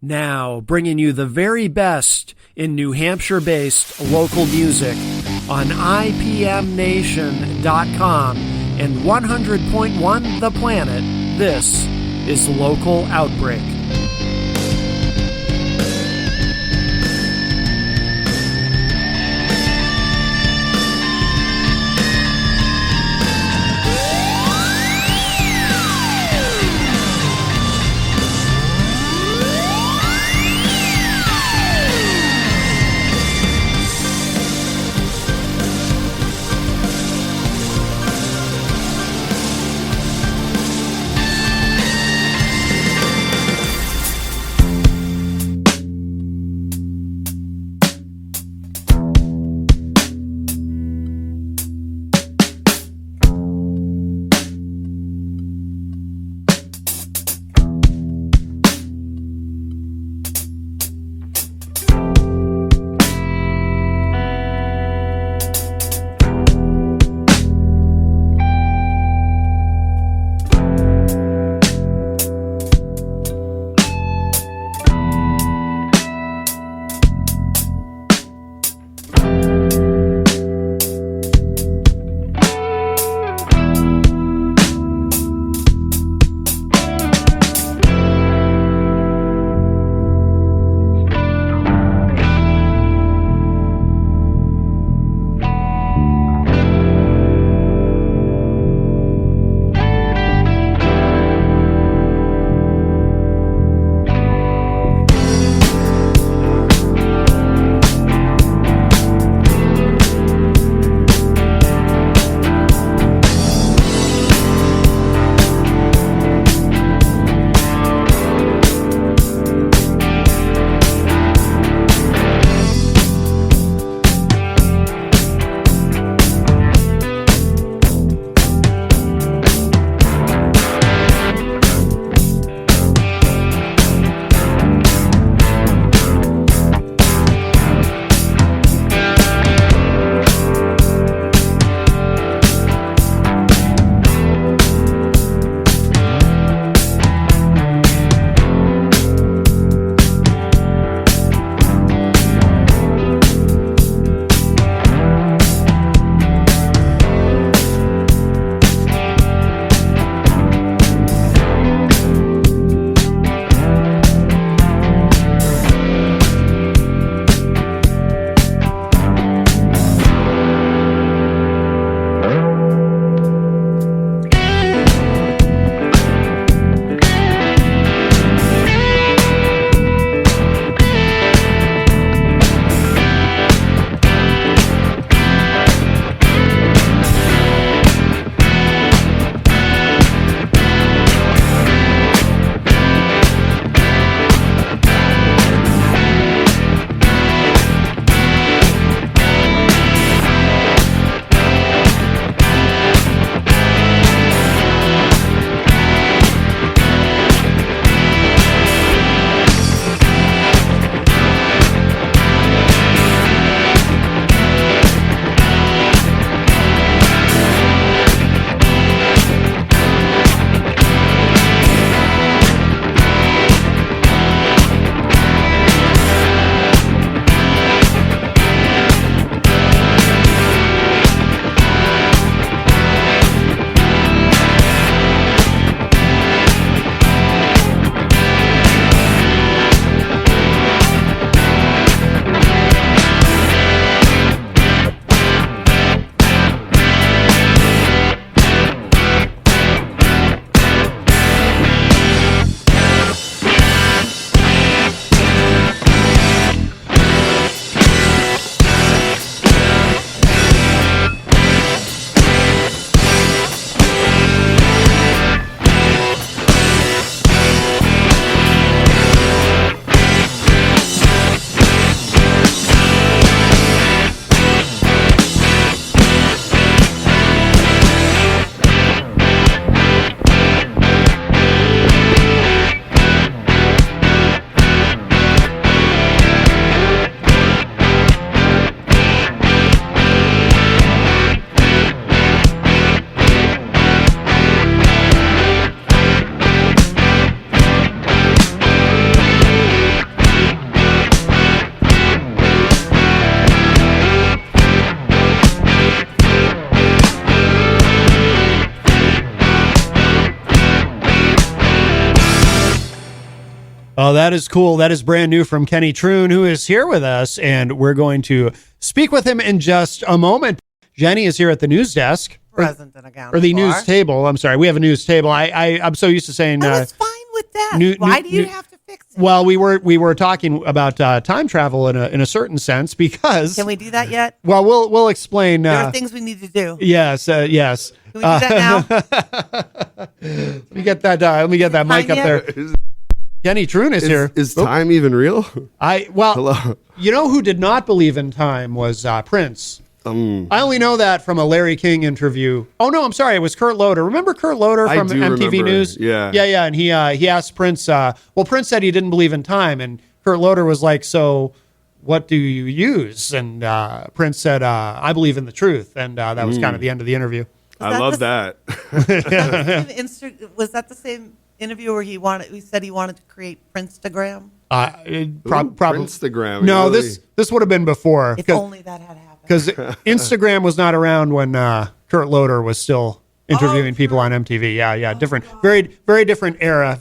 Now, bringing you the very best in New Hampshire-based local music on IPMNation.com and 100.1 The Planet, this is Local Outbreak. Oh, that is cool. That is brand new from Kenny Truhn, who is here with us, and we're going to speak with him in just a moment. Jenny is here at the news desk. Present and accounted or the for. news table. I'm sorry. We have a news table. I'm so used to saying. I was fine with that. Why do you have to fix it? Well, we were talking about time travel in a certain sense because. Can we do that yet? Well, we'll explain. There are things we need to do. Yes. Yes. Can we do that now? Let me get that mic up there. Kenny Truhn is here. Is time even real? Hello. You know who did not believe in time was Prince. I only know that from a Larry King interview. Oh no, I'm sorry, it was Kurt Loder. Remember Kurt Loder from MTV News? Yeah. And he asked Prince. Prince said he didn't believe in time, and Kurt Loder was like, "So, what do you use?" And Prince said, "I believe in the truth," and that was kind of the end of the interview. I love that. Was that the same interview where he said he wanted to create Princeagram? Probably Princeagram. No, really? this would have been before. If only that had happened. Because Instagram was not around when Kurt Loder was still interviewing people on MTV. Yeah, different, very different era,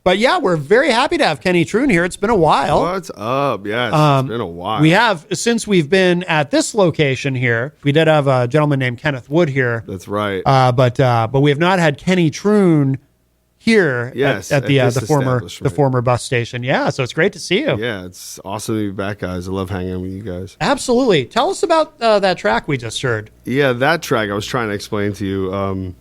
But yeah, we're very happy to have Kenny Truhn here. It's been a while. What's up? Yes, it's been a while. We have, since we've been at this location here, we did have a gentleman named Kenneth Wood here. That's right. But we have not had Kenny Truhn here at the former bus station. Yeah, so it's great to see you. Yeah, it's awesome to be back, guys. I love hanging with you guys. Absolutely. Tell us about that track we just heard. Yeah, that track I was trying to explain to you.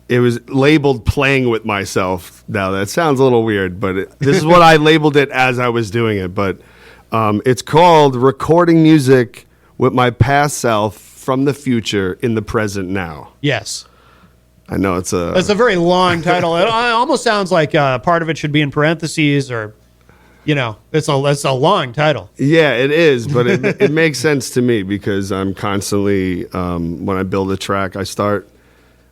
It was labeled "Playing with Myself." Now that sounds a little weird, but this is what I labeled it as I was doing it. But it's called "Recording Music with My Past Self from the Future in the Present Now." Yes. I know it's a very long title. It almost sounds like part of it should be in parentheses, or, it's a long title. Yeah, it is, but it makes sense to me because I'm constantly when I build a track, I start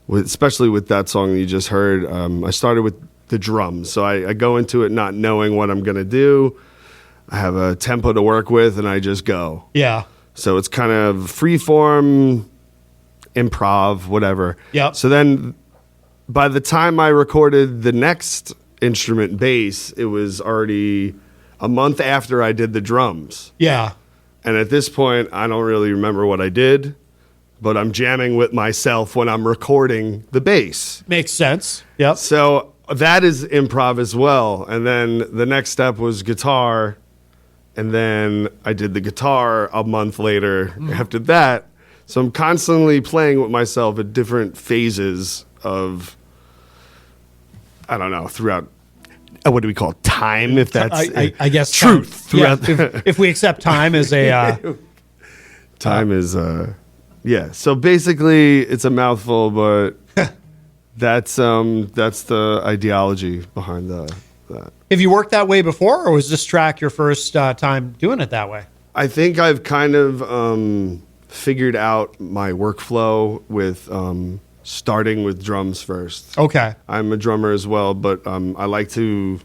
with, especially with that song that you just heard. I started with the drums, so I go into it not knowing what I'm gonna do. I have a tempo to work with, and I just go. Yeah. So it's kind of free form. Improv, whatever. Yep. So then by the time I recorded the next instrument, bass, it was already a month after I did the drums. Yeah. And at this point, I don't really remember what I did, but I'm jamming with myself when I'm recording the bass. Makes sense. Yep. So that is improv as well. And then the next step was guitar. And then I did the guitar a month later after that. So I'm constantly playing with myself at different phases of, I don't know, throughout, what do we call it? Time, if that's I guess truth. Throughout if we accept time as a... time is, yeah. So basically it's a mouthful, but that's the ideology behind that. Have you worked that way before, or was this track your first time doing it that way? I think I've kind of... figured out my workflow with starting with drums first. Okay. I'm a drummer as well, but I like to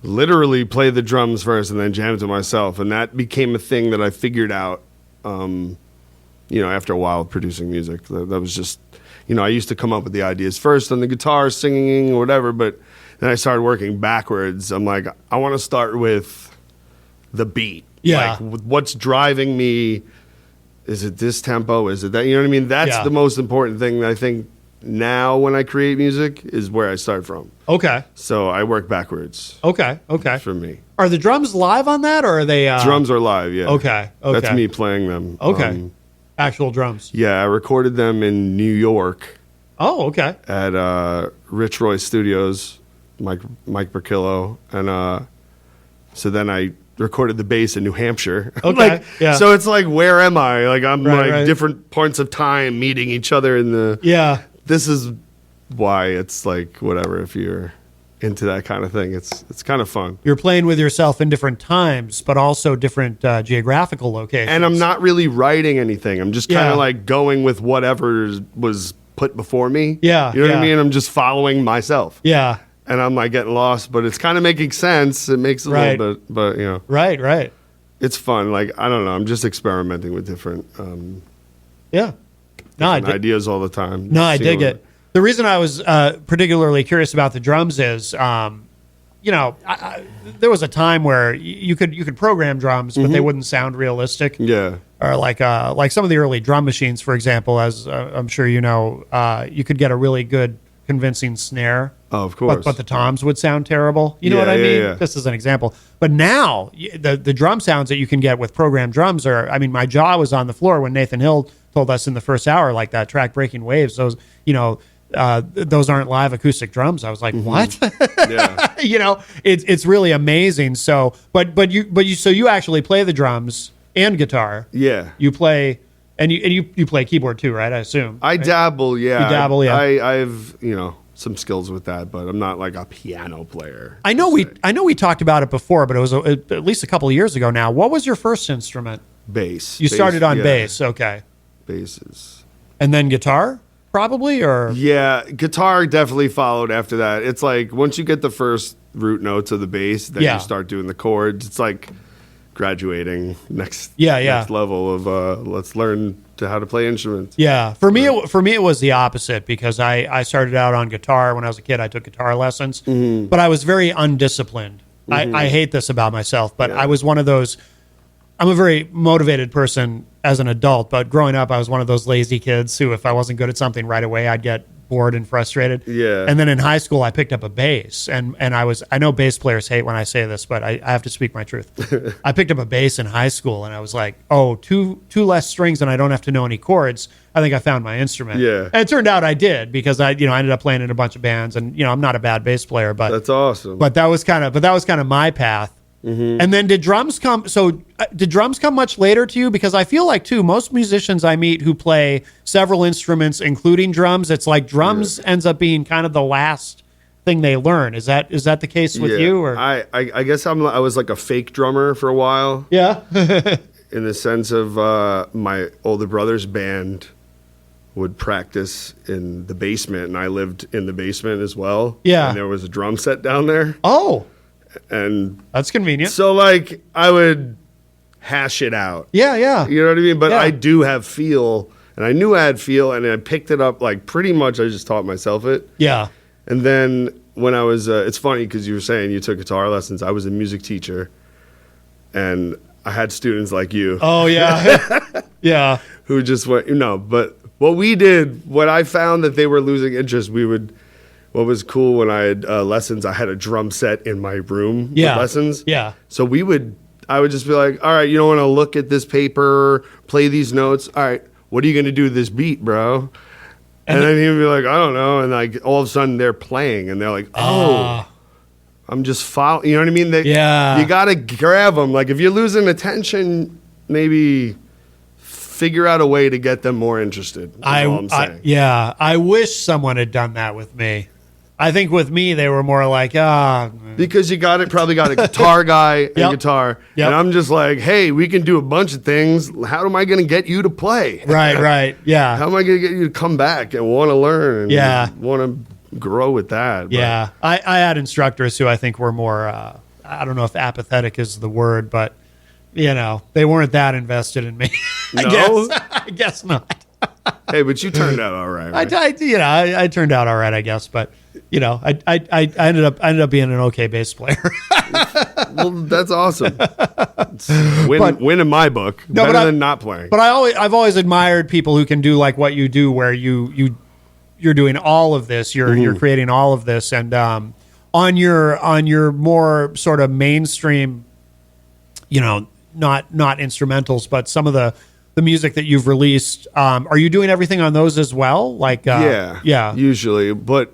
literally play the drums first and then jam to myself. And that became a thing that I figured out, after a while of producing music. That was just, I used to come up with the ideas first on the guitar, singing or whatever, but then I started working backwards. I'm like, I want to start with the beat. Yeah. Like, what's driving me? Is it this tempo? Is it that? You know what I mean? That's the most important thing that I think now when I create music is where I start from. Okay. So I work backwards. Okay. For me. Are the drums live on that, or are they... Drums are live, yeah. Okay. That's me playing them. Okay. Actual drums. Yeah, I recorded them in New York. Oh, okay. At Rich Roy Studios, Mike Burkillo. And so then I recorded the bass in New Hampshire. Okay. Yeah. So it's like, where am I? Like I'm right. different points of time meeting each other in the. Yeah. This is why it's like whatever. If you're into that kind of thing, it's kind of fun. You're playing with yourself in different times, but also different geographical locations. And I'm not really writing anything. I'm just kind of like going with whatever was put before me. Yeah. You know what I mean? I'm just following myself. Yeah. And I'm like getting lost, but it's kind of making sense. It makes a little bit, but Right. It's fun. Like, I don't know. I'm just experimenting with different ideas all the time. No, I dig it. The reason I was particularly curious about the drums is there was a time where you could program drums, but they wouldn't sound realistic. Yeah. Or like some of the early drum machines, for example, as I'm sure you know, you could get a really good, convincing snare. Oh, of course. But the toms would sound terrible. You know Yeah, what I yeah, mean? yeah. Just as an example. But now, the drum sounds that you can get with programmed drums are, I mean, my jaw was on the floor when Nathan Hill told us in the first hour, like that track Breaking Waves, those, those aren't live acoustic drums. I was like, what? Yeah. It's really amazing. So, but you actually play the drums and guitar. Yeah. You play, and you play keyboard too, right? I assume. I dabble, yeah. You dabble, yeah. I have, some skills with that, but I'm not like a piano player. I know we talked about it before, but it was at least a couple of years ago now. What was your first instrument? Bass. You started on yeah. bass, okay. Basses. And then guitar, probably, or Yeah, guitar definitely followed after that. It's like once you get the first root notes of the bass, then Yeah. you start doing the chords. It's like graduating next level of let's learn how to play instruments. Yeah, for me it was the opposite because I started out on guitar when I was a kid. I took guitar lessons, but I was very undisciplined. I hate this about myself, but I was one of those. I'm a very motivated person as an adult, but growing up, I was one of those lazy kids who, if I wasn't good at something right away, I'd get bored and frustrated. Yeah. And then in high school, I picked up a bass, and I know bass players hate when I say this, but I have to speak my truth. I picked up a bass in high school, and I was like, oh, two less strings, and I don't have to know any chords. I think I found my instrument. Yeah. And it turned out I did because I ended up playing in a bunch of bands, and I'm not a bad bass player, but That's awesome. but that was kind of my path. And then did drums come? So did drums come much later to you? Because I feel like too, most musicians I meet who play several instruments, including drums, it's like drums ends up being kind of the last thing they learn. Is that the case with you? Or I guess I was like a fake drummer for a while. yeah, In the sense of my older brother's band would practice in the basement, and I lived in the basement as well. Yeah. And there was a drum set down there. oh, And that's convenient. so, like, I would hash it out. Yeah. You know what I mean? But Yeah. I do have feel, and I knew I had feel, and I picked it up, like, pretty much I just taught myself it. Yeah. And then when I was, it's funny because you were saying you took guitar lessons. I was a music teacher, and I had students like you Oh yeah. Yeah. who just went, but what we did, what I found that they were losing interest, what was cool when I had lessons, I had a drum set in my room Yeah. with lessons. Yeah. So I would just be like, all right, you don't want to look at this paper, play these notes. All right, what are you going to do to this beat, bro? And then he'd be like, I don't know. And like all of a sudden they're playing and they're like, oh, I'm just following. You know what I mean? Yeah. You got to grab them. Like if you're losing attention, maybe figure out a way to get them more interested. That's all I'm saying. I wish someone had done that with me. I think with me, they were more like, Because you probably got a guitar guy and Yep. guitar. Yep. And I'm just like, hey, we can do a bunch of things. How am I going to get you to play? right. Yeah. How am I going to get you to come back and want to learn and Yeah. want to grow with that? But Yeah, I had instructors who I think were more, I don't know if apathetic is the word, but, they weren't that invested in me. No? I guess not. Hey, but you turned out all right. right? I turned out all right, I guess, but, I ended up being an okay bass player. Well, that's awesome. It's win in my book. No, better but than not playing. But I've always admired people who can do like what you do, where you're doing all of this, you're creating all of this, and on your more sort of mainstream, not instrumentals, but some of the music that you've released, are you doing everything on those as well? Like yeah, usually, but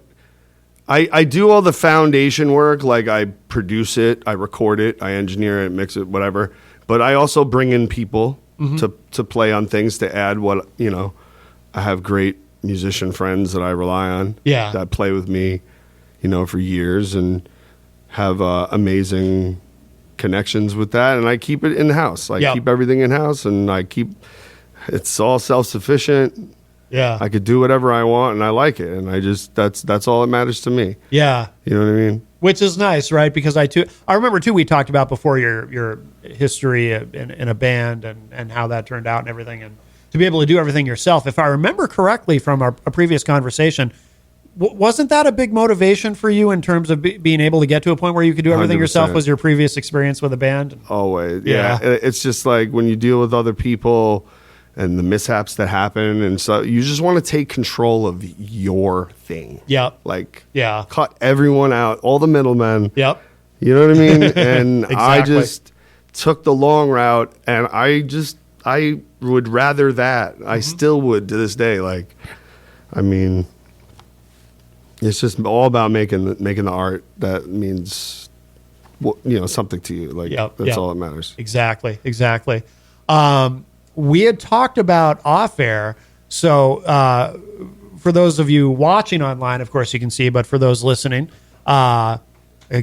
I do all the foundation work. Like I produce it, I record it, I engineer it, mix it, whatever. But I also bring in people to play on things to add what I have great musician friends that I rely on. Yeah. That play with me, for years and have amazing connections with that, and I keep it in house. I keep everything in house, and it's all self-sufficient. Yeah, I could do whatever I want, and I like it, and that's all that matters to me. Yeah, you know what I mean. Which is nice, right? Because I remember too. We talked about before your history in a band and how that turned out and everything, and to be able to do everything yourself. If I remember correctly from a previous conversation, wasn't that a big motivation for you in terms of being able to get to a point where you could do everything yourself? 100%. Was your previous experience with a band? Always. Yeah. Yeah. It's just like when you deal with other people and the mishaps that happen. And so you just want to take control of your thing. Yep. Like, Yeah. cut everyone out, all the middlemen. Yep. You know what I mean? And I Exactly. just took the long route, and I would rather that. I still would to this day. Like, I mean, it's just all about making the art that means, something to you. Like, that's all that matters. Exactly. We had talked about off air. So for those of you watching online, of course you can see, but for those listening,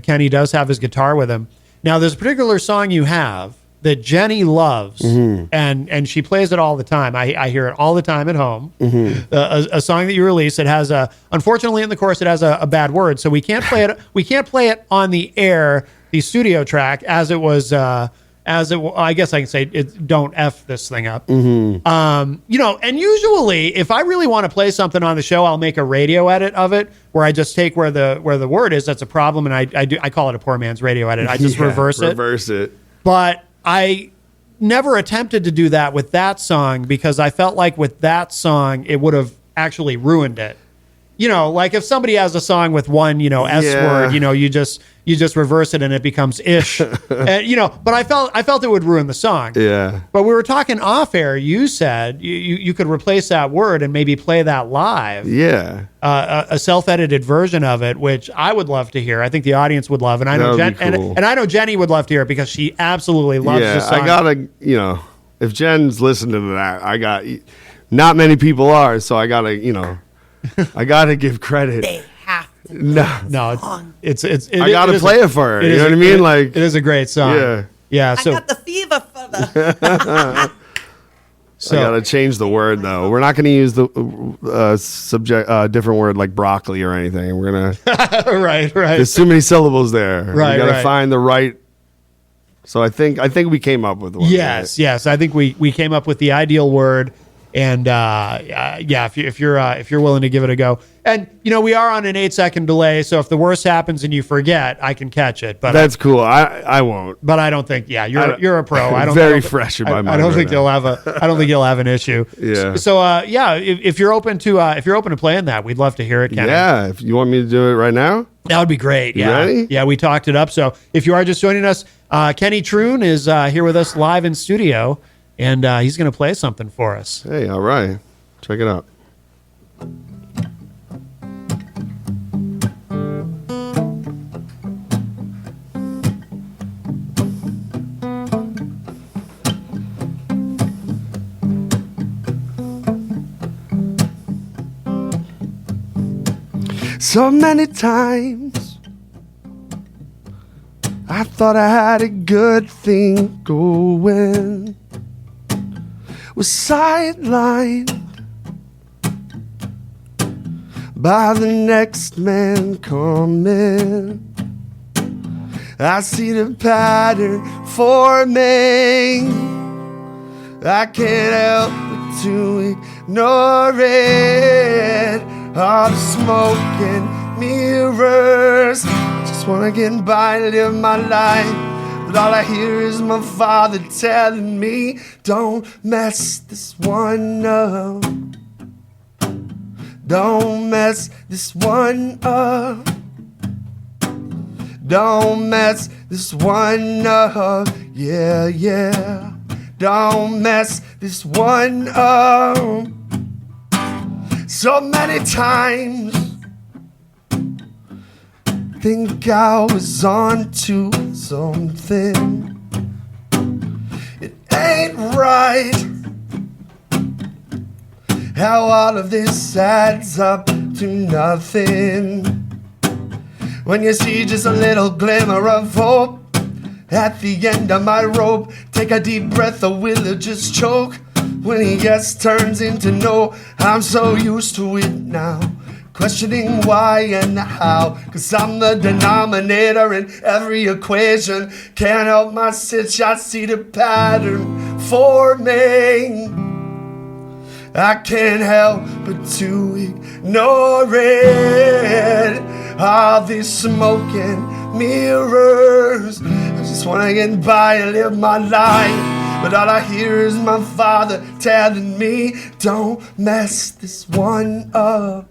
Kenny does have his guitar with him. Now, there's a particular song you have that Jenny loves, and she plays it all the time. I hear it all the time at home. A song that you released, it has unfortunately in the chorus it has a bad word, so we can't play it. We can't play it on the air, the studio track, as it was. I guess I can say it. Don't F this thing up. And usually, if I really want to play something on the show, I'll make a radio edit of it where I just take where the word is. That's a problem, and I call it a poor man's radio edit. I just reverse it. But I never attempted to do that with that song because I felt like with that song, it would have actually ruined it. Like if somebody has a song with one, S word, you just reverse it and it becomes ish. But I felt it would ruin the song. Yeah. But we were talking off air. You said you could replace that word and maybe play that live. Yeah. A self-edited version of it, which I would love to hear. I think the audience would love, and I know cool. and I know Jenny would love to hear it because she absolutely loves this song. I gotta, if Jen's listening to that, not many people are, so I gotta, I gotta give credit. They have to. No, it's I gotta play it for her. You know what I mean? Like, it is a great song. Yeah. I So got the fever for the. I gotta change the word though. We're not gonna use the different word like broccoli or anything. We're gonna right. There's too many syllables there. Right, We gotta right. find the right. So I think we came up with one. Yes. I think we came up with the ideal word, and if you're willing to give it a go, and we are on an 8-second delay, so if the worst happens and you forget, I can catch it. But That's cool. I won't. But I don't think. Yeah, you're a pro. I don't. Very fresh in my mind. I don't think right now. I don't think you'll have an issue. Yeah. So if you're open to playing that, we'd love to hear it. Kenny. Yeah. If you want me to do it right now. That would be great. Yeah. Ready? Yeah, we talked it up. So if you are just joining us, Kenny Truhn is here with us live in studio, and he's going to play something for us. Hey, all right. Check it out. So many times I thought I had a good thing going, was sidelined by the next man coming. I see the pattern forming. I can't help but to ignore it. All the smoke and mirrors. Just wanna get by and live my life, but all I hear is my father telling me, don't mess this one up. Don't mess this one up. Don't mess this one up. Yeah. Don't mess this one up. So many times think I was on to something. It ain't right how all of this adds up to nothing. When you see just a little glimmer of hope at the end of my rope, take a deep breath or will it just choke? When yes turns into no, I'm so used to it now, questioning why and how, 'cause I'm the denominator in every equation. Can't help my sitch, I see the pattern forming. I can't help but to ignore it. All these smoking mirrors. I just wanna get by and live my life, but all I hear is my father telling me, don't mess this one up.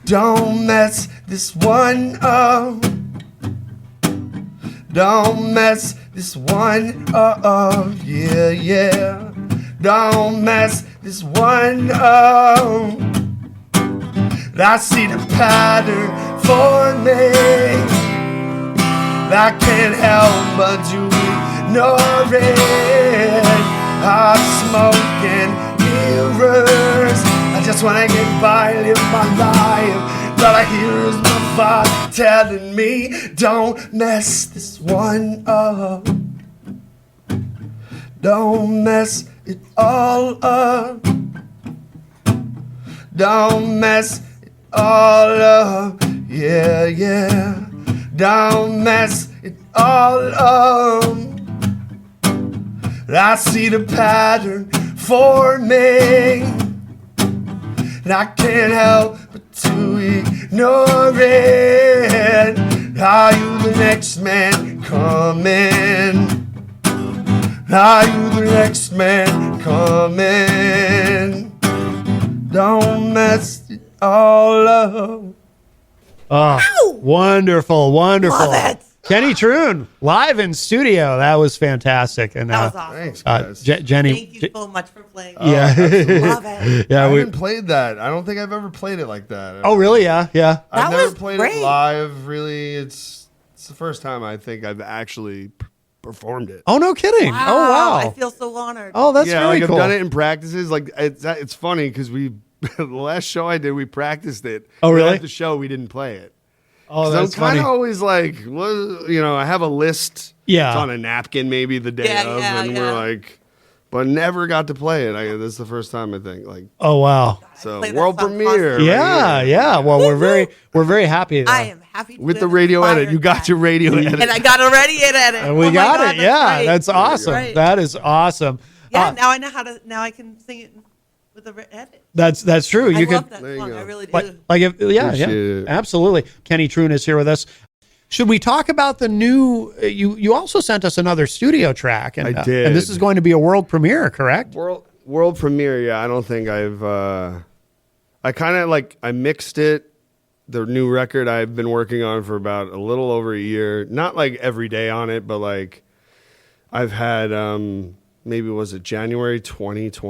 Don't mess this one up. Don't mess this one up. Yeah, yeah. Don't mess this one up. I see the pattern forming. I can't help but to ignore it. I'm smoking mirrors. I just wanna get by, live my life. All I hear is my father telling me, don't mess this one up. Don't mess it all up. Don't mess it all up. Yeah, yeah. Don't mess it all up. I see the pattern forming, and I can't help but to ignore it. Are you the next man coming? Are you the next man coming? Don't mess it all up. Oh, wonderful, wonderful. Love it. Kenny Truhn, live in studio. That was fantastic. And That was awesome. Thanks, guys. Jenny. Thank you so much for playing. Yeah. Love it. Yeah. I We, haven't played that. I don't think I've ever played it like that. oh, really? Yeah. Yeah. I've That never was played great. it live. Really, it's the first time I think I've actually performed it. Oh, no kidding. Wow. Oh, wow. I feel so honored. Oh, that's yeah, really like cool. I've done it in practices. Like it's funny because we the last show I did, we practiced it. Oh, really? But at the show, we didn't play it. Oh, 'Cause that's I'm kind funny. of always like, well, you know, I have a list. Yeah. It's on a napkin maybe the day Yeah, of, yeah, and yeah. we're like, but never got to play it. This is the first time I think. Like, Oh, wow. so play that world song premiere. constantly. Yeah. right Yeah. Well, we're very happy. I am happy to With the live radio edit, inspired you got by your radio edit. And I got a radio edit. And we Oh my got God, it. Yeah. great. That's awesome. Right. That is awesome. Yeah, now I know how to. Now I can sing it with the edit. That's true. I You love could that There you song. go. I really do. like if yeah, Appreciate yeah. it. Absolutely. Kenny Truhn is here with us. Should we talk about the new you also sent us another studio track and I did. and this is going to be a world premiere, correct? World premiere. Yeah, I don't think I've. I kind of like I mixed it. The new record I've been working on for about a little over a year. Not like every day on it, but like I've had maybe was it January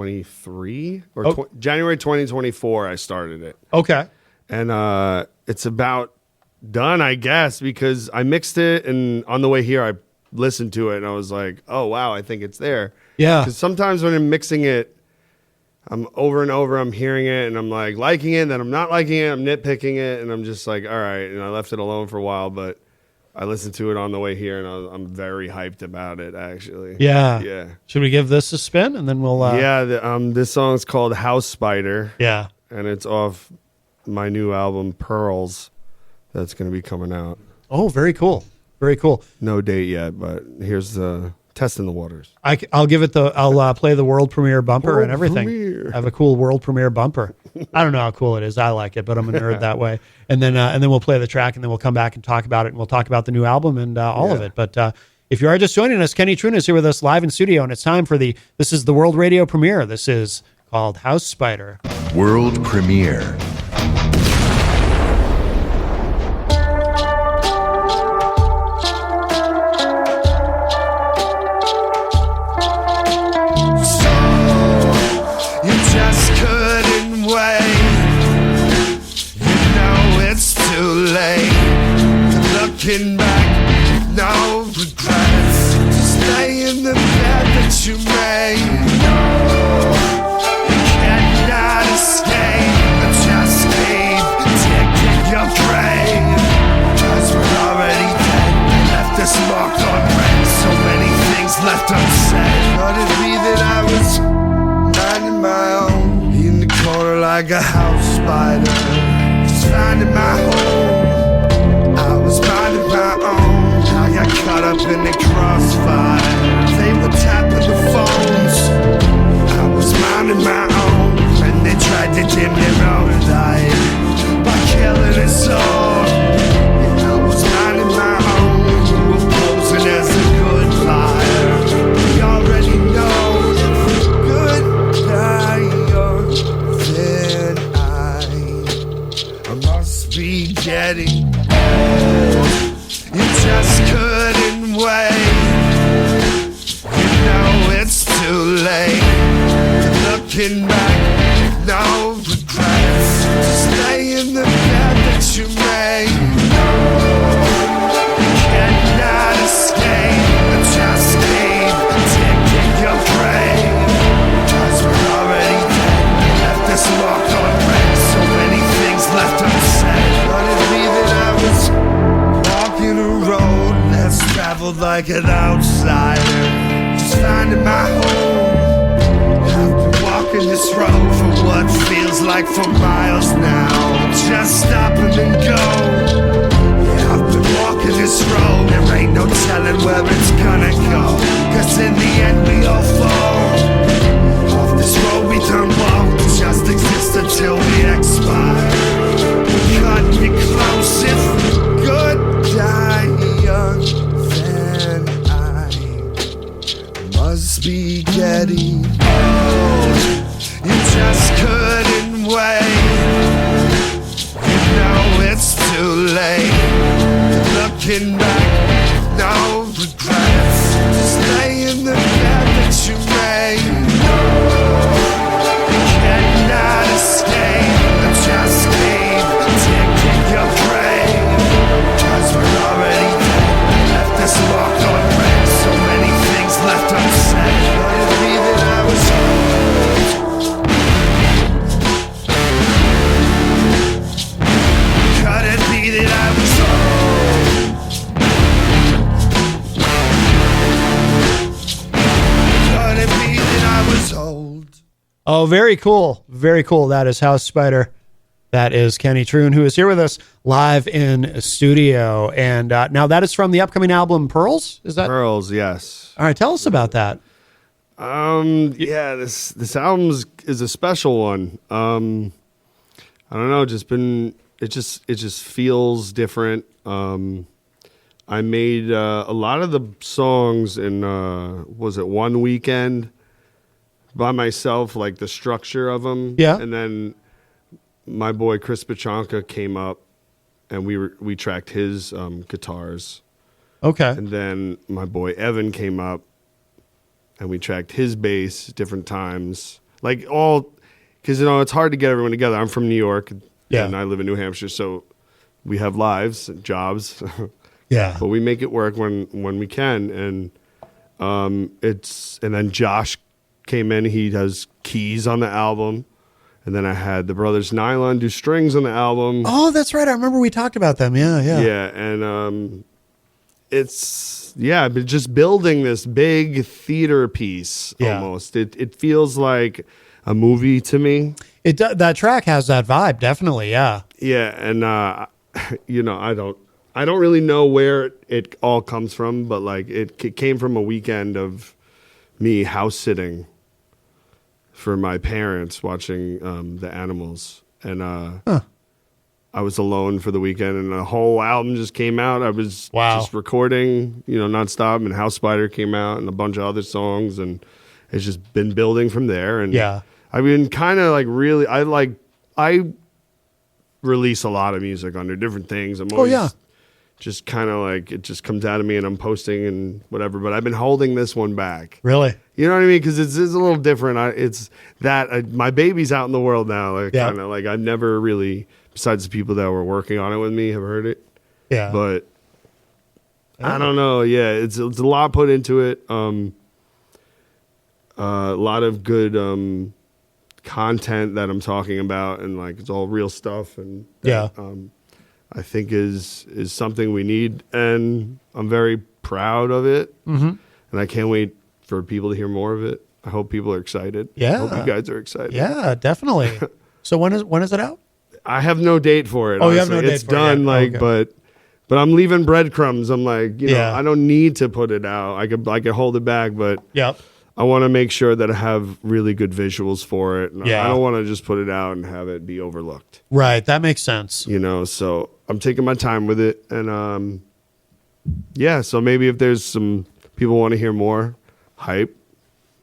2023 or Oh. January 2024 I started it. Okay. And it's about done, I guess, because I mixed it and on the way here I listened to it and I was like, oh wow, I think it's there. Yeah. Because sometimes when I'm mixing it, I'm over and over, I'm hearing it and I'm like liking it, then I'm not liking it, I'm nitpicking it, and I'm just like, all right. And I left it alone for a while, but I listened to it on the way here and I'm very hyped about it, actually. Yeah. Yeah. Should we give this a spin and then we'll Yeah. This song's called House Spider. Yeah. And it's off my new album, Pearls, that's going to be coming out. Oh, very cool. Very cool. No date yet, but here's the test in the waters. I'll give it I'll play the world premiere bumper World and everything. premiere. I have a cool world premiere bumper. I don't know how cool it is. I like it, but I'm a nerd that way. And then we'll play the track and then we'll come back and talk about it and we'll talk about the new album and all of Yeah. it. But if you are just joining us, Kenny Truhn is here with us live in studio and it's time for this is the world radio premiere. This is called House Spider. World premiere. You just couldn't wait. You know it's too late. Looking back, no regrets. Stay in the bed that you made. No, you cannot escape. Just keep digging your grave. 'Cause we're already dead. They left this mark on red. So many things left unsaid. Could it be that I was minding my own in the corner like a house spider, just finding my home? I was minding my own. I got caught up in the crossfire. They were tapping the phones. I was minding shuffled like an outsider, just finding my home. I've been walking this road for what feels like for miles now. Just stop and then go. Yeah, I've been walking this road. There ain't no telling where it's gonna go. 'Cause in the end we all fall. Off this road we turn won't just exist until we expire. Cut me close if good die young, then I must be getting old. You just couldn't wait. You know it's too late. Looking back, no regrets. Just lay in the bed that you made. You cannot escape. Just keep digging your grave. 'Cause we're already dead. Left this mark on red. So many things left unsaid. Could it be that I was old? Could it be that I was old? Could it be that I was old? Oh, very cool. Very cool. That is House Spider. That is Kenny Truhn, who is here with us live in studio. And now that is from the upcoming album Pearls. Is that? Pearls, yes. All right. Tell us about that. Yeah, this album is a special one. I don't know, it just feels different. I made a lot of the songs in was it one weekend by myself, like the structure of them. Yeah. And then my boy Chris Pachanka came up and we tracked his guitars. Okay. And then my boy Evan came up and we tracked his bass different times. Like all, because, it's hard to get everyone together. I'm from New York and I live in New Hampshire, so we have lives and jobs. Yeah. But we make it work when we can. And and then Josh came in. He does keys on the album. And then I had the brothers Nylon do strings on the album. Oh, that's right. I remember we talked about them. Yeah. Yeah, and I've been just building this big theater piece almost. It feels like a movie to me. That track has that vibe, definitely. Yeah. Yeah, and I don't really know where it all comes from, but like it came from a weekend of me house sitting for my parents watching the Animals, and I was alone for the weekend, and the whole album just came out. I was just recording, nonstop, and House Spider came out, and a bunch of other songs, and it's just been building from there. And I've been kind of like really, I release a lot of music under different things. I'm always just kind of like, it just comes out of me and I'm posting and whatever, but I've been holding this one back. Really? You know what I mean? Because it's a little different. My baby's out in the world now. Kind of like I've never really, besides the people that were working on it with me, have heard it. Yeah. But I don't know. Yeah, it's a lot put into it. A lot of good content that I'm talking about, and like it's all real stuff, and that, I think is something we need, and I'm very proud of it, and I can't wait for people to hear more of it. I hope people are excited. Yeah, I hope you guys are excited. Yeah, definitely. So when is it out? I have no date for it. Oh, honestly. you have no date it's for it done. yet. Like, Okay. but I'm leaving breadcrumbs. I'm like, I don't need to put it out. I could hold it back, but I want to make sure that I have really good visuals for it. And I don't want to just put it out and have it be overlooked. Right. That makes sense. So I'm taking my time with it. And so maybe if there's some people want to hear more hype,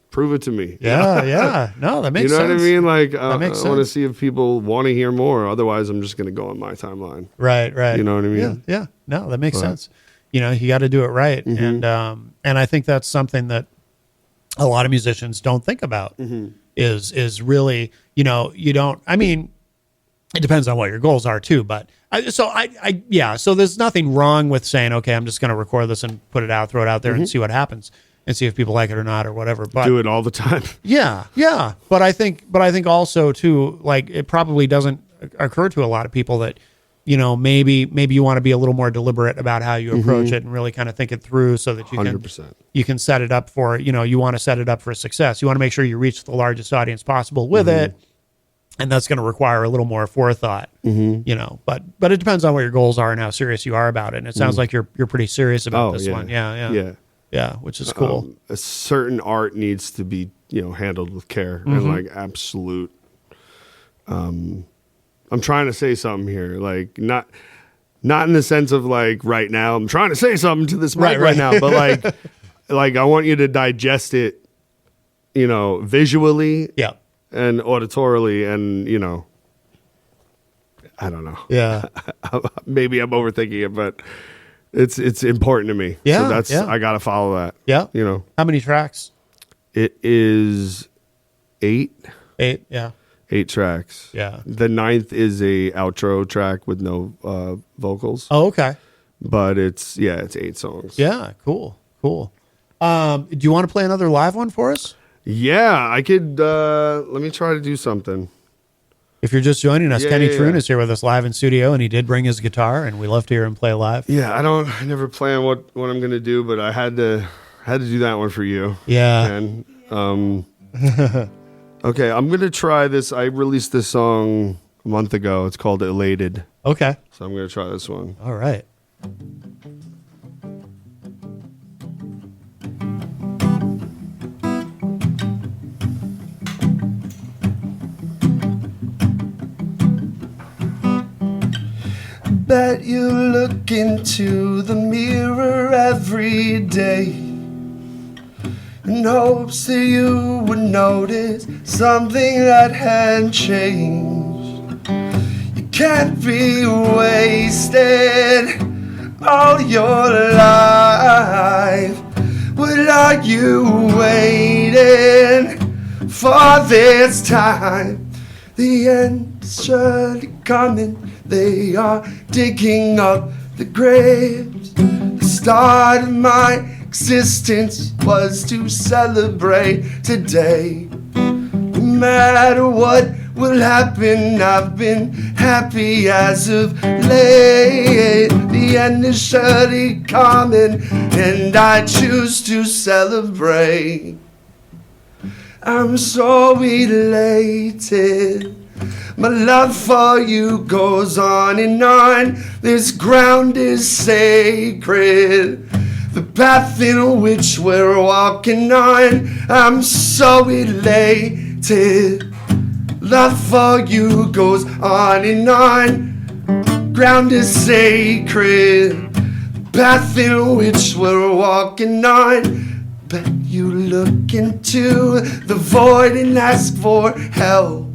prove it to me. Yeah. No, that makes sense. You know what I mean? Like, that I makes want to sense. see if people want to hear more. Otherwise, I'm just going to go on my timeline. Right. You know what I mean? Yeah. No, that makes sense. You got to do it right. And I think that's something that a lot of musicians don't think about is really, you don't, I mean, it depends on what your goals are too, but so there's nothing wrong with saying, okay, I'm just going to record this and put it out, throw it out there and see what happens and see if people like it or not or whatever. But do it all the time. Yeah. But I think also too, like it probably doesn't occur to a lot of people that maybe you want to be a little more deliberate about how you approach it and really kind of think it through so that 100%. you can set it up for, you want to set it up for success. You want to make sure you reach the largest audience possible with it. And that's going to require a little more forethought, but it depends on what your goals are and how serious you are about it. And it sounds like you're pretty serious about this one. Yeah. Which is cool. A certain art needs to be, handled with care and like absolute, I'm trying to say something here, like not in the sense of like right now, I'm trying to say something to this mic right now, but like I want you to digest it, visually. Yeah. And auditorily, and I don't know. Yeah. Maybe I'm overthinking it, but it's important to me. Yeah. So I gotta follow that. Yeah. How many tracks? It is 8. 8. Yeah. 8 tracks. Yeah. The 9th is a outro track with no vocals. Oh, okay. But it's 8 songs. Yeah. Cool. Do you want to play another live one for us? Yeah, I could. Let me try to do something. If you're just joining us, Kenny Truhn is here with us live in studio, and he did bring his guitar, and we love to hear him play live. Yeah, I never plan what I'm gonna do, but I had to do that one for you. Yeah. And okay, I'm gonna try this. I released this song a month ago. It's called "Elated." Okay. So I'm gonna try this one. All right. Bet you look into the mirror every day in hopes that you would notice something that had changed. You can't be wasted all your life. What are you waiting for this time? The end is surely coming. They are digging up the graves. The start of my existence was to celebrate today. No matter what will happen, I've been happy as of late. The end is surely coming, and I choose to celebrate. I'm so elated. My love for you goes on and on. This ground is sacred. The path in which we're walking on. I'm so elated. Love for you goes on and on. Ground is sacred. The path in which we're walking on. Bet you look into the void and ask for help,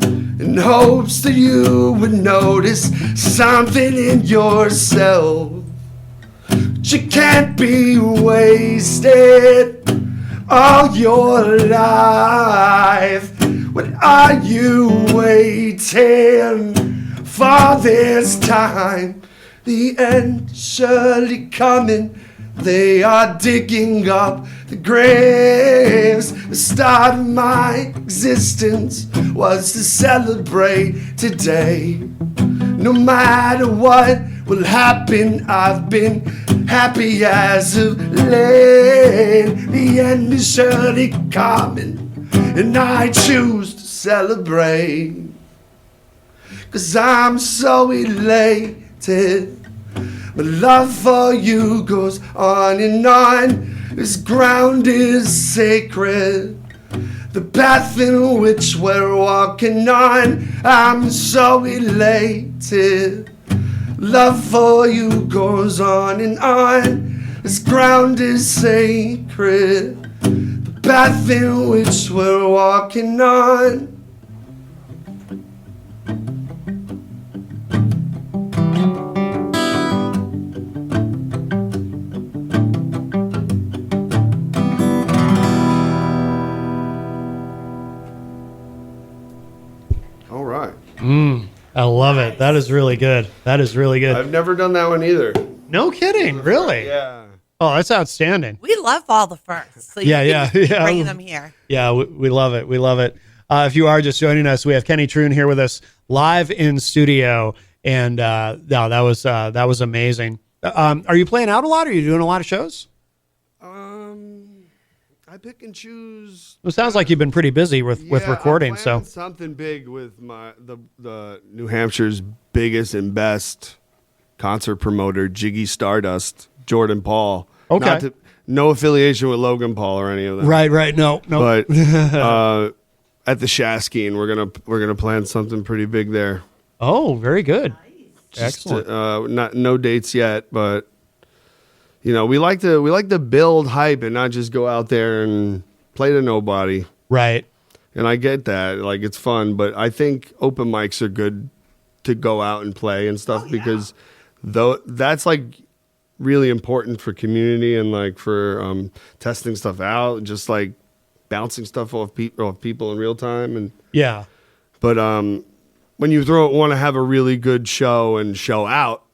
in hopes that you would notice something in yourself. But you can't be wasted all your life. What are you waiting for this time? The end surely coming. They are digging up the graves. The start of my existence was to celebrate today. No matter what will happen, I've been happy as of late. The end is surely coming, and I choose to celebrate. 'Cause I'm so elated. My love for you goes on and on. This ground is sacred. The path in which we're walking on. I'm so elated. Love for you goes on and on. This ground is sacred. The path in which we're walking on. I love it. That is really good. I've never done that one either. No kidding, really? Yeah. Oh, that's outstanding. We love all the firsts. So Yeah. bringing them here. Yeah, we love it. If you are just joining us, we have Kenny Truhn here with us live in studio. And no, that was amazing. Are you playing out a lot? Are you doing a lot of shows? I pick and choose. It sounds like you've been pretty busy with recording. I'm So planning something big with the New Hampshire's biggest and best concert promoter, Jiggy Stardust, Jordan Paul. Okay. No affiliation with Logan Paul or any of them. right. No. But at the Shaskeen, we're gonna plan something pretty big there. Oh, very good. Just, Excellent. no dates yet, but we like to build hype and not just go out there and play to nobody. Right. And I get that, like it's fun, but I think open mics are good to go out and play and stuff because that's like really important for community and like for testing stuff out, just like bouncing stuff off people in real time and Yeah. But when you want to have a really good show and show out,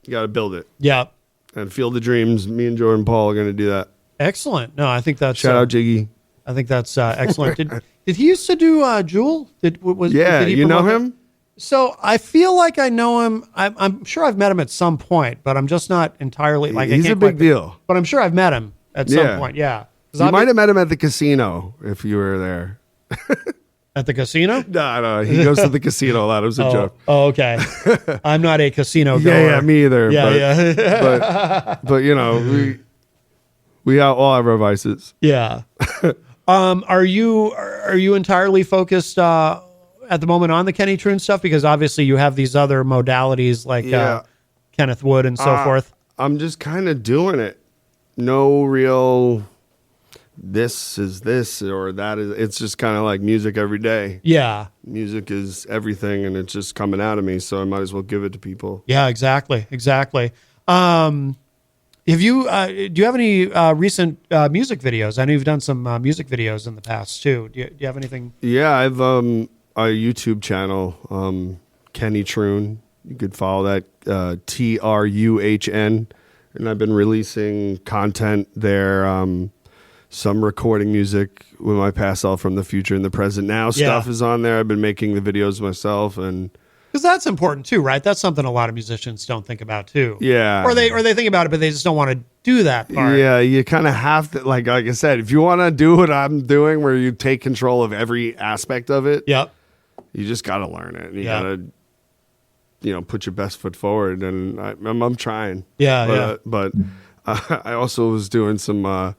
you got to build it. Yeah. And Field of Dreams, me and Jordan Paul are going to do that. Excellent. No, I think that's Shout out Jiggy. I think that's excellent. Did he used to do Jewel? Did he you know promote that? him? So I feel like I know him. I'm sure I've met him at some point, but I'm just not entirely like He's I can't a big deal. But I'm sure I've met him at some Yeah. point. Yeah. 'Cause You I've might been- have met him at the casino if you were there. at the casino. No, he goes to the casino a lot. It was a joke. Oh, okay. I'm not a casino goer. Yeah, me either. Yeah, but, yeah. but we all have our vices. Yeah. Are you entirely focused at the moment on the Kenny Truhn stuff? Because obviously you have these other modalities like Kenneth Wood and so forth. I'm just kind of doing it. No real this is this or that is. It's just kind of like music every day. Yeah. Music is everything, and it's just coming out of me. So I might as well give it to people. Yeah, exactly. Have you do you have any recent music videos? I know you've done some music videos in the past too. Do you have anything? Yeah, I've a YouTube channel, Kenny Truhn. You could follow that, Truhn, and I've been releasing content there. Some recording music with my past self from the future and the present now stuff is on there. I've been making the videos myself, and Because that's important too, right? That's something a lot of musicians don't think about too. Yeah. Or they think about it, but they just don't want to do that part. yeah, you kind of have to, like I said, if you want to do what I'm doing, where you take control of every aspect of it, Yep. you just got to learn it. And you Yeah. got to, put your best foot forward. And I'm trying. Yeah, But I also was doing some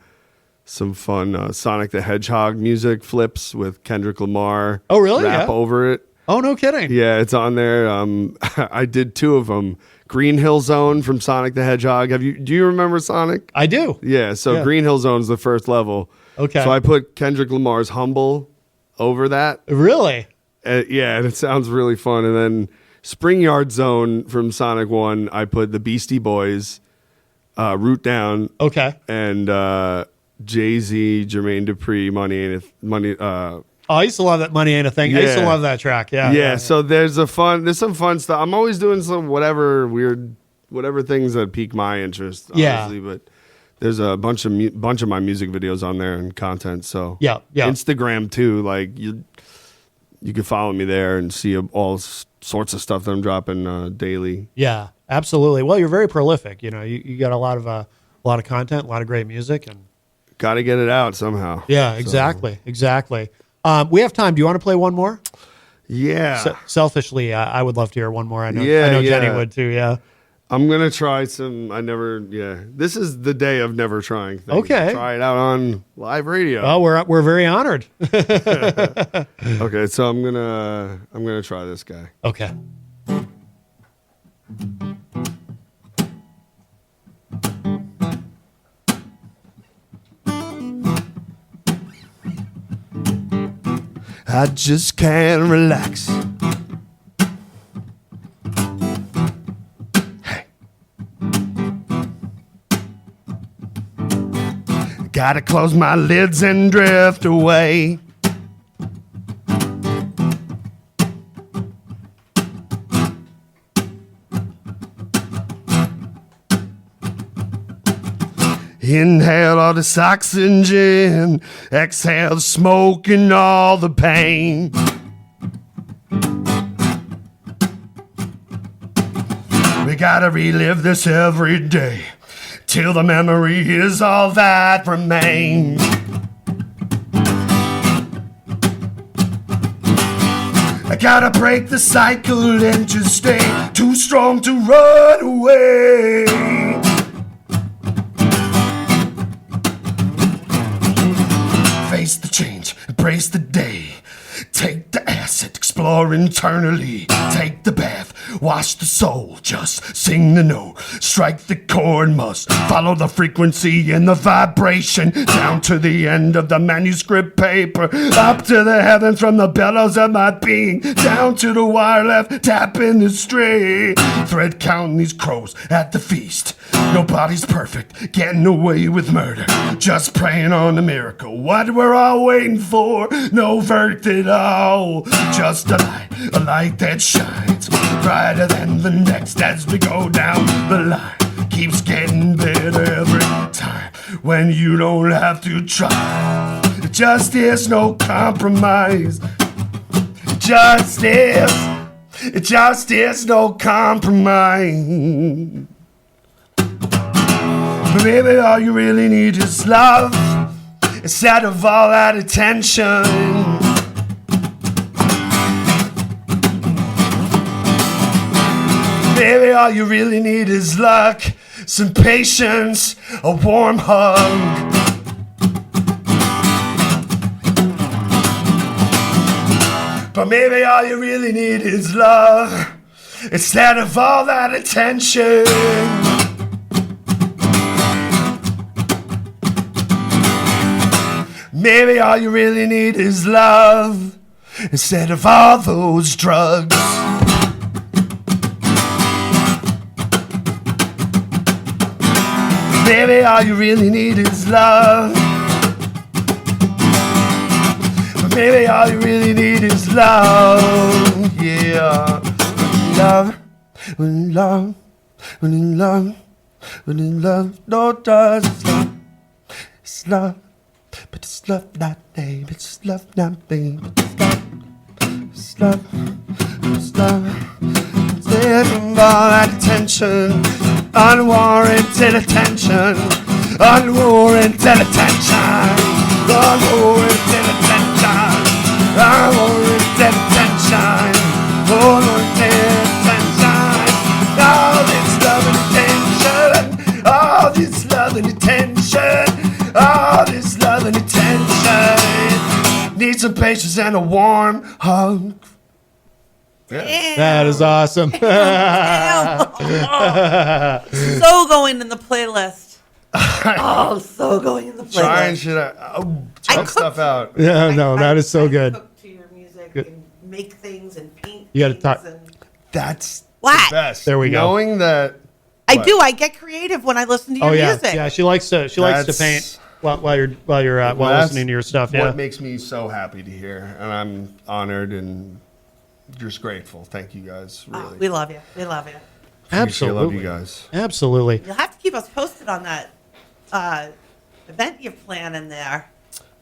fun Sonic the Hedgehog music flips with Kendrick Lamar. Oh, really? Rap Yeah. over it. Oh, no kidding. Yeah, it's on there. I did two of them. Green Hill Zone from Sonic the Hedgehog. Do you remember Sonic? I do. Yeah, so Yeah. Green Hill Zone is the first level. Okay. So I put Kendrick Lamar's Humble over that. Really? Yeah, and it sounds really fun. And then Spring Yard Zone from Sonic 1, I put the Beastie Boys, Root Down, Okay. and Jay-Z, Jermaine Dupri, Money. I used to love that Money Ain't a Thing. I used to Yeah. love that track. Yeah. Yeah, so there's some fun stuff. I'm always doing some whatever things that pique my interest, Yeah. honestly, but there's a bunch of my music videos on there and content. So Yeah. Instagram too, like you can follow me there and see all sorts of stuff that I'm dropping daily. Yeah, absolutely. Well, you're very prolific. You got a lot of content, a lot of great music, and Got to get it out somehow. yeah, exactly. We have time. Do you want to play one more? Yeah. Selfishly, I would love to hear one more. I know Yeah. Jenny would too. Yeah. I'm going to try some. This is the day of never trying things. Okay. Try it out on live radio. Oh, we're very honored. Okay, so I'm gonna try this guy. Okay. I just can't relax. Hey. Gotta close my lids and drift away. Inhale all this oxygen, exhale the smoke and all the pain. gotta relive this every day till the memory is all that remains. I gotta break the cycle and just stay too strong to run away. Face the change, embrace the day. Take the acid, explore internally. Take the bath, wash the soul. Just sing the note, strike the chord. Must follow the frequency and the vibration down to the end of the manuscript paper. Up to the heavens from the bellows of my being. Down to the wire left, tapping the string. Thread counting these crows at the feast. Nobody's perfect, getting away with murder. Just praying on a miracle. What we're all waiting for, no verdict at all. Just a light that shines brighter than the next as we go down the line. Keeps getting better every time when you don't have to try. Just no compromise. Just no compromise. But baby, all you really need is love instead of all that attention. Baby, all you really need is luck, some patience, a warm hug. But maybe all you really need is love instead of all that attention. Maybe all you really need is love instead of all those drugs. Maybe all you really need is love. Maybe all you really need is love. Yeah. Love, when love, when in love, when in love, no does it's love. It's love. But it's love not babe, it's love not babe, it's love, it's love, it's living all that attention, unwarranted attention, unwarranted attention, unwarranted attention, unwarranted attention, unwarranted attention, all this love and attention, all this love and attention. All this love and attention. Need some patience and a warm hug. Damn. That is awesome. Damn. So going in the playlist. So going in the playlist. Trying shit out. Check stuff out. Yeah, no, that is so I good. cook to your music and make things and paint You gotta things talk- and- That's What? the best. There we go. Knowing that. I What? do. I get creative when I listen to your Oh yeah, music. yeah. She likes to That's- paint while you're That's listening to your stuff. Yeah. What makes me so happy to hear, and I'm honored and just grateful. Thank you guys. Oh, Really, we love you. We love you. Absolutely. I love you guys. Absolutely. You'll have to keep us posted on that event you're planning there.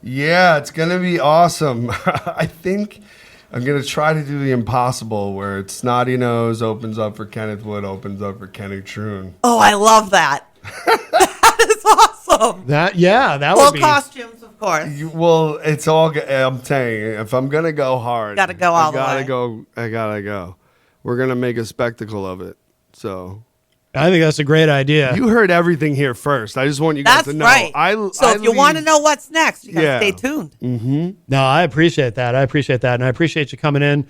Yeah, it's gonna be awesome. I think I'm gonna try to do the impossible, where it's Snotty Nose opens up for Kenneth Wood, opens up for Kenny Truhn. Oh, I love that. That is awesome. That Full would be. costumes, of course. Well, it's all. I'm saying, if I'm gonna go hard, Gotta go all the way. I gotta go. We're gonna make a spectacle of it. So I think that's a great idea. you heard everything here first. I just want you guys That's to know. right. So if you want to leave- know what's next, you got to Yeah. stay tuned. No, I appreciate that. And I appreciate you coming in.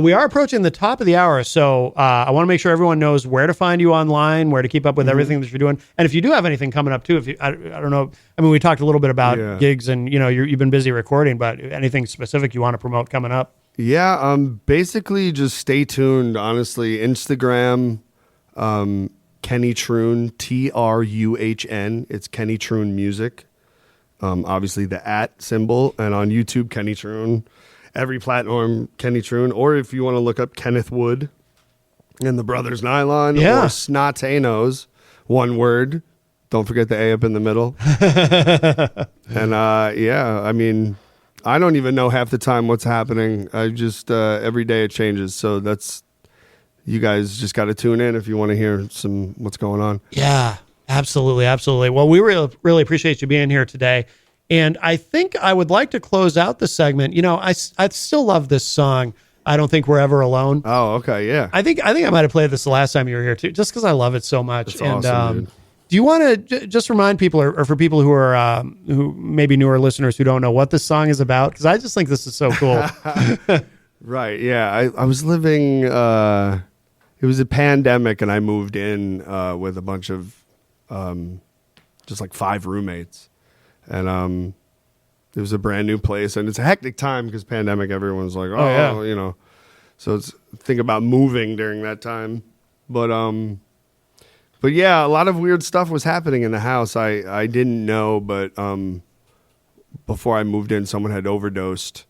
We are approaching the top of the hour, so I want to make sure everyone knows where to find you online, where to keep up with everything that you're doing, and if you do have anything coming up too. If you, I don't know, I mean, we talked a little bit about Yeah. gigs, and you've been busy recording, but anything specific you want to promote coming up? Yeah, basically just stay tuned. Honestly, Instagram, Kenny Truhn, Truhn. It's Kenny Truhn Music. Obviously the @ symbol, and on YouTube, Kenny Truhn. Every platform, Kenny Truhn. Or if you want to look up Kenneth Wood and the Brothers Nylon, Yeah. or Snotty-Nose, one word. Don't forget the A up in the middle. And yeah, I mean, I don't even know half the time what's happening. I just every day it changes. So that's you guys just got to tune in if you want to hear what's going on. Yeah, absolutely. Absolutely. Well, we really appreciate you being here today. And I think I would like to close out the segment. You know, I still love this song. I Don't Think We're Ever Alone. Oh, okay. Yeah. I think I might have played this the last time you were here too, just because I love it so much. That's awesome, dude. Do you want to just remind people, or for people who are who maybe newer listeners who don't know what this song is about? Because I just think this is so cool. Right. Yeah. I was living. It was a pandemic, and I moved in with a bunch of just like 5 roommates, and it was a brand new place, and it's a hectic time because pandemic. Everyone's like, oh yeah. you know. So it's think about moving during that time, But yeah, a lot of weird stuff was happening in the house. I didn't know, but before I moved in, someone had overdosed,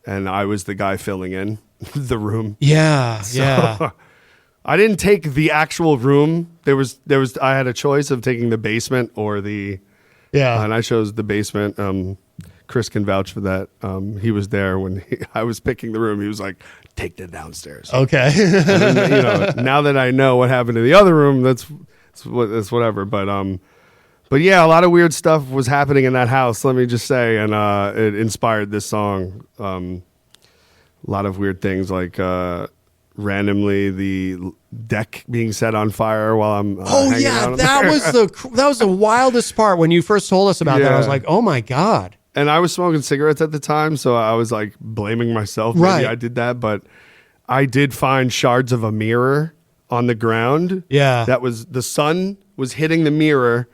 and I was the guy filling in the room. Yeah, So, yeah. I didn't take the actual room. I had a choice of taking the basement or Yeah. and I chose the basement. Chris can vouch for that. He was there when I was picking the room. He was like, "Take the downstairs." Okay. And then, you know, now that I know what happened to the other room, that's whatever. But yeah, a lot of weird stuff was happening in that house. Let me just say, and it inspired this song. A lot of weird things, like randomly the deck being set on fire while I'm. Hanging out that was the wildest part when you first told us about that. I was like, oh my God. And I was smoking cigarettes at the time, so I was like blaming myself. Maybe Right. I did that, but I did find shards of a mirror on the ground. Yeah. That was, the sun was hitting the mirror,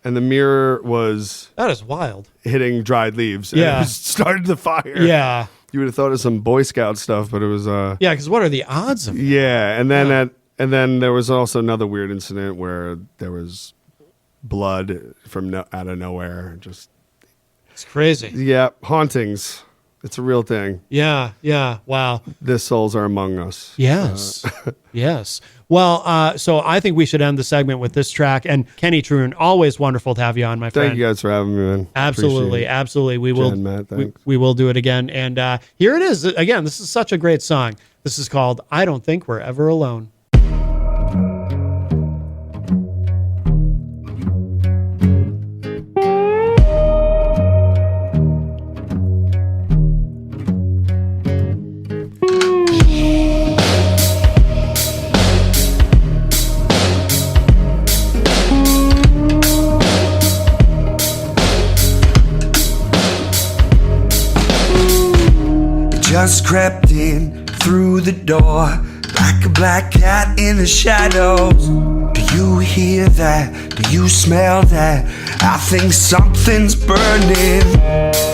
and the mirror was That is wild. hitting dried leaves. And Yeah. it was started the fire. Yeah. You would have thought of some Boy Scout stuff, but it was Yeah, because what are the odds of yeah. And then and then there was also another weird incident where there was blood from out of nowhere. Just It's crazy. yeah, hauntings. It's a real thing. Yeah, yeah. Wow. The souls are among us. Yes. Yes. Well, so I think we should end the segment with this track. And Kenny Truhn, always wonderful to have you on, my friend. Thank you guys for having me, man. Absolutely, Appreciate it. absolutely. We Jen, will. Matt, thanks. We will do it again. And here it is. Again, this is such a great song. This is called "I Don't Think We're Ever Alone." Just crept in through the door like a black cat in the shadows. Do you hear that? Do you smell that? I think something's burning.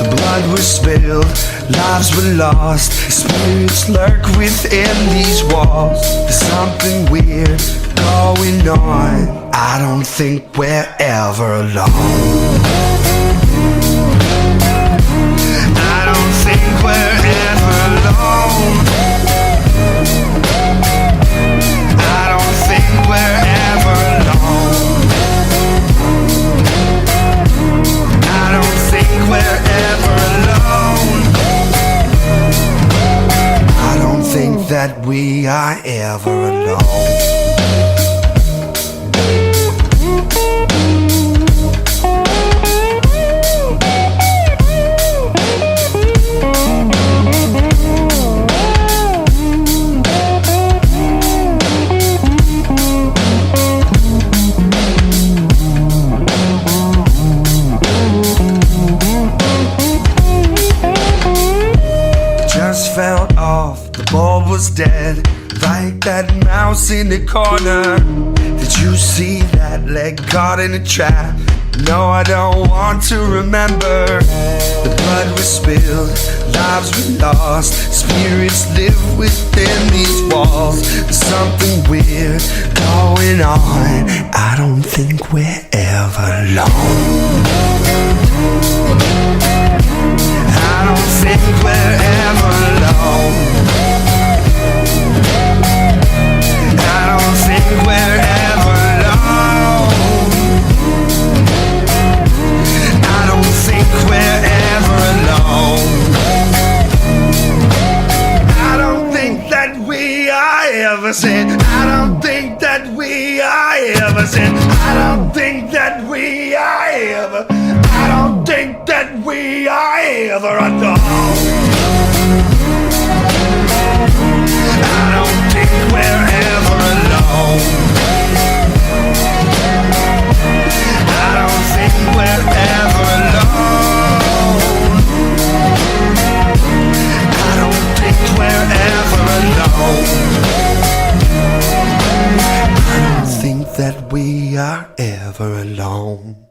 The blood was spilled, lives were lost. Spirits lurk within these walls. There's something weird going on. I don't think we're ever alone. I don't think we're ever alone. I don't think we're ever alone. I don't think we're ever alone. I don't think that we are ever alone. Fell off, the bulb was dead, like that mouse in the corner. Did you see that leg caught in a trap? No, I don't want to remember. The blood was spilled, lives were lost. Spirits live within these walls. There's something weird going on. I don't think we're ever alone. I don't think we're ever alone. I don't think we're ever alone. I don't think we're ever alone. I don't think that we are ever ever. I don't think that we are ever alone. I don't think we're ever alone. I don't think we're ever alone. I don't think we're ever alone. I don't think that we are ever alone.